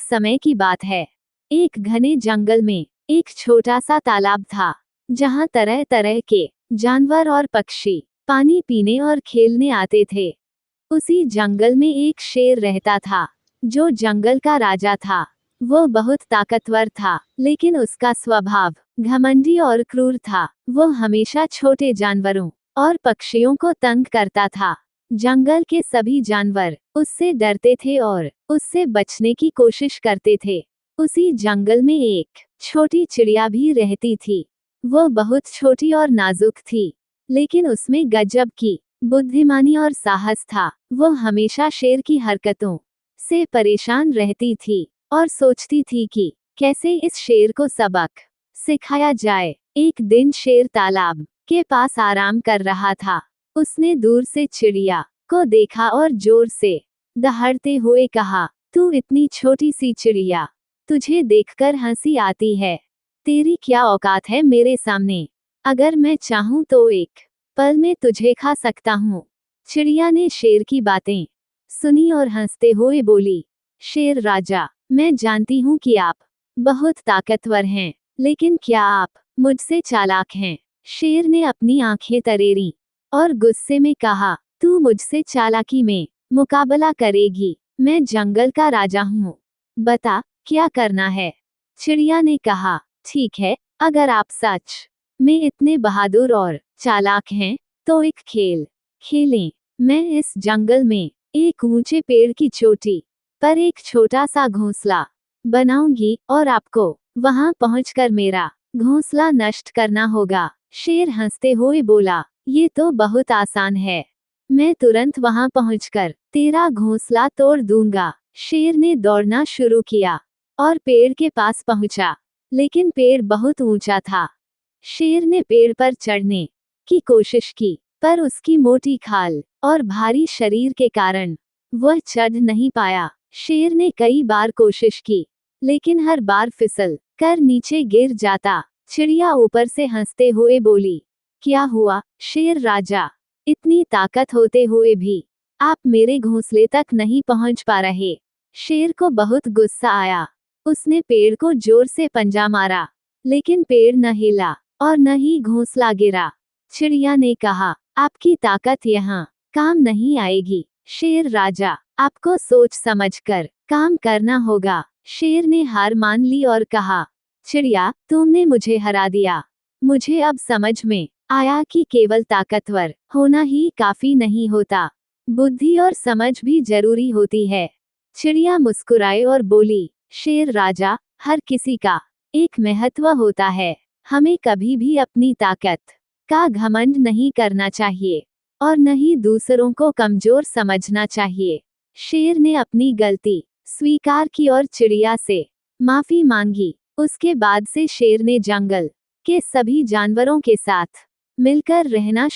समय की बात है। एक घने जंगल में एक छोटा सा तालाब था, जहाँ तरह तरह के जानवर और पक्षी पानी पीने और खेलने आते थे। उसी जंगल में एक शेर रहता था, जो जंगल का राजा था। वो बहुत ताकतवर था, लेकिन उसका स्वभाव घमंडी और क्रूर था। वो हमेशा छोटे जानवरों और पक्षियों को तंग करता था। जंगल के सभी जानवर उससे डरते थे और उससे बचने की कोशिश करते थे। उसी जंगल में एक छोटी चिड़िया भी रहती थी। वो बहुत छोटी और नाजुक थी, लेकिन उसमें गजब की बुद्धिमानी और साहस था। वो हमेशा शेर की हरकतों से परेशान रहती थी और सोचती थी कि कैसे इस शेर को सबक सिखाया जाए। एक दिन शेर तालाब के पास आराम कर रहा था। उसने दूर से चिड़िया को देखा और जोर से दहाड़ते हुए कहा, तू इतनी छोटी सी चिड़िया, तुझे देखकर हंसी आती है। तेरी क्या औकात है मेरे सामने? अगर मैं चाहूं तो एक पल में तुझे खा सकता हूँ। चिड़िया ने शेर की बातें सुनी और हंसते हुए बोली, शेर राजा, मैं जानती हूँ कि आप बहुत ताकतवर हैं, लेकिन क्या आप मुझसे चालाक हैं? शेर ने अपनी आंखें तरेरी और गुस्से में कहा, तू मुझसे चालाकी में मुकाबला करेगी? मैं जंगल का राजा हूँ। बता, क्या करना है? चिड़िया ने कहा, ठीक है, अगर आप सच में इतने बहादुर और चालाक हैं, तो एक खेल खेलें। मैं इस जंगल में एक ऊंचे पेड़ की चोटी पर एक छोटा सा घोंसला बनाऊंगी और आपको वहां पहुंचकर मेरा घोंसला नष्ट करना होगा। शेर हंसते हुए बोला, ये तो बहुत आसान है। मैं तुरंत वहां पहुंचकर तेरा घोंसला तोड़ दूंगा। शेर ने दौड़ना शुरू किया और पेड़ के पास पहुंचा, लेकिन पेड़ बहुत ऊंचा था। शेर ने पेड़ पर चढ़ने की कोशिश की, पर उसकी मोटी खाल और भारी शरीर के कारण वह चढ़ नहीं पाया। शेर ने कई बार कोशिश की, लेकिन हर बार फिसल कर नीचे गिर जाता। चिड़िया ऊपर से हंसते हुए बोली, क्या हुआ शेर राजा? इतनी ताकत होते हुए भी आप मेरे घोंसले तक नहीं पहुंच पा रहे। शेर को बहुत गुस्सा आया। उसने पेड़ को जोर से पंजा मारा, लेकिन पेड़ न हिला और न ही घोंसला गिरा। चिड़िया ने कहा, आपकी ताकत यहाँ काम नहीं आएगी। शेर राजा, आपको सोच समझकर काम करना होगा। शेर ने हार मान ली और कहा, चिड़िया, तुमने मुझे हरा दिया। मुझे अब समझ में आया कि केवल ताकतवर होना ही काफी नहीं होता, बुद्धि और समझ भी जरूरी होती है। चिड़िया मुस्कुराए और बोली, शेर राजा, हर किसी का एक महत्व होता है। हमें कभी भी अपनी ताकत का घमंड नहीं करना चाहिए और न ही दूसरों को कमजोर समझना चाहिए। शेर ने अपनी गलती स्वीकार की और चिड़िया से माफी मांगी। उसके बाद से शेर ने जंगल के सभी जानवरों के साथ मिलकर रहना शुरू